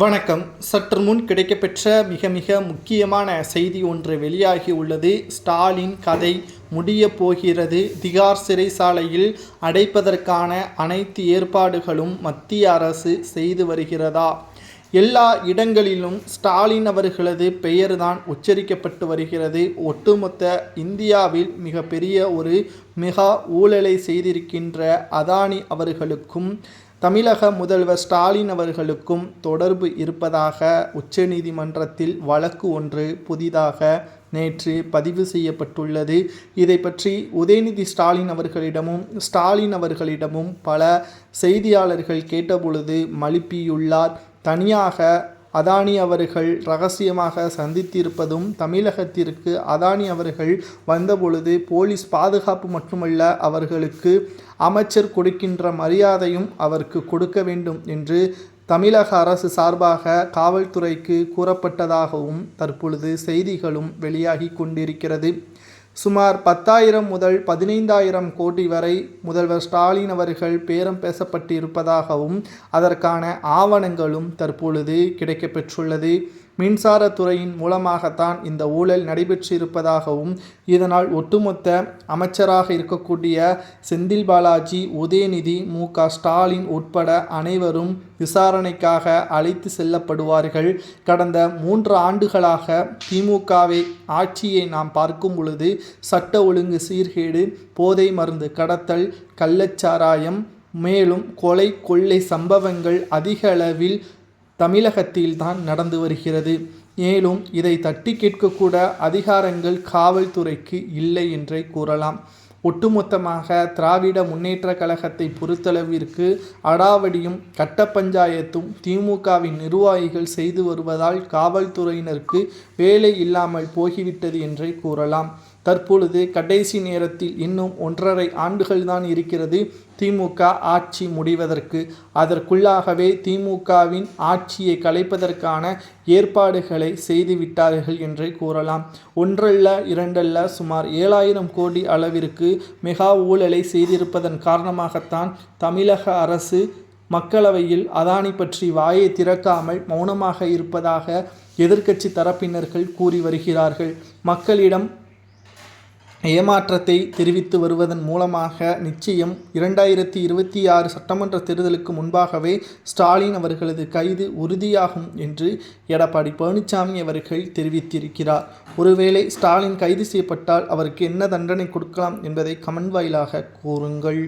வணக்கம். சற்று முன் கிடைக்கப்பெற்ற மிக முக்கியமான செய்தி ஒன்று வெளியாகி உள்ளது. ஸ்டாலின் கதை முடியப் போகிறது. திகார் சிறைச்சாலையில் அடைப்பதற்கான அனைத்து ஏற்பாடுகளும் மத்திய அரசு செய்து வருகிறதா? எல்லா இடங்களிலும் ஸ்டாலின் அவர்களது பெயர்தான் உச்சரிக்கப்பட்டு வருகிறது. ஒட்டுமொத்த இந்தியாவில் மிகப்பெரிய ஒரு மெகா ஊழலை செய்திருக்கின்ற அதானி அவர்களுக்கும் தமிழக முதல்வர் ஸ்டாலின் அவர்களுக்கும் தொடர்பு இருப்பதாக உச்சநீதிமன்றத்தில் வழக்கு ஒன்று புதிதாக நேற்று பதிவு செய்யப்பட்டுள்ளது. இதை பற்றி உதயநிதி ஸ்டாலின் அவர்களிடமும் பல செய்தியாளர்கள் கேட்டபொழுது மழுப்பியுள்ளார். தனியாக அதானி அவர்கள் ரகசியமாக சந்தித்திருப்பதும், தமிழகத்திற்கு அதானி அவர்கள் வந்தபொழுது போலீஸ் பாதுகாப்பு மட்டுமல்ல, அவர்களுக்கு அமைச்சர் கொடுக்கின்ற மரியாதையும் அவருக்கு கொடுக்க வேண்டும் என்று தமிழக அரசு சார்பாக காவல்துறைக்கு கூறப்பட்டதாகவும் தற்பொழுது செய்திகளும் வெளியாகி கொண்டிருக்கிறது. சுமார் 10,000 முதல் 15,000 கோடி வரை முதல்வர் ஸ்டாலின் அவர்கள் பேரம் பேசப்பட்டிருப்பதாகவும் அதற்கான ஆவணங்களும் தற்பொழுது கிடைக்கப்பெற்றுள்ளது. மின்சாரத்துறையின் மூலமாகத்தான் இந்த ஊழல் நடைபெற்றிருப்பதாகவும், இதனால் ஒட்டுமொத்த அமைச்சராக இருக்கக்கூடிய செந்தில் பாலாஜி, உதயநிதி, மு.க. ஸ்டாலின் உட்பட அனைவரும் விசாரணைக்காக அழைத்து செல்லப்படுவார்கள். கடந்த 3 ஆண்டுகளாக திமுகவை ஆட்சியை நாம் பார்க்கும் பொழுது சட்ட ஒழுங்கு சீர்கேடு, போதை மருந்து கடத்தல், கள்ளச்சாராயம், மேலும் கொலை கொள்ளை சம்பவங்கள் அதிக அளவில் தமிழகத்தில்தான் நடந்து வருகிறது. மேலும் இதை தட்டி கேட்கக்கூட அதிகாரங்கள் காவல்துறைக்கு இல்லை என்றே கூறலாம். ஒட்டுமொத்தமாக திராவிட முன்னேற்ற கழகத்தை பொறுத்தளவிற்கு அடாவடியும் கட்ட பஞ்சாயத்தும் திமுகவின் நிர்வாகிகள் செய்து வருவதால் காவல்துறையினருக்கு வேலை இல்லாமல் போய்விட்டது என்றே கூறலாம். தற்பொழுது கடைசி நேரத்தில் இன்னும் 1.5 ஆண்டுகள் தான் இருக்கிறது திமுக ஆட்சி முடிவதற்கு. அதற்குள்ளாகவே திமுகவின் ஆட்சியை கலைப்பதற்கான ஏற்பாடுகளை செய்துவிட்டார்கள் என்றே கூறலாம். ஒன்றல்ல இரண்டல்ல, சுமார் 7,000 கோடி அளவிற்கு மெகா ஊழலை செய்திருப்பதன் காரணமாகத்தான் தமிழக அரசு மக்களவையில் அதானி பற்றி வாயை திறக்காமல் மௌனமாக இருப்பதாக எதிர்க்கட்சி தரப்பினர்கள் கூறி வருகிறார்கள். மக்களிடம் ஏமாற்றத்தை தெரிவித்து வருவதன் மூலமாக நிச்சயம் 2026 சட்டமன்ற தேர்தலுக்கு முன்பாகவே ஸ்டாலின் அவர்களது கைது உறுதியாகும் என்று எடப்பாடி பழனிசாமி அவர்கள் தெரிவித்திருக்கிறார். ஒருவேளை ஸ்டாலின் கைது செய்யப்பட்டால் அவருக்கு என்ன தண்டனை கொடுக்கலாம் என்பதை கமெண்ட் வாயிலாக கூறுங்கள்.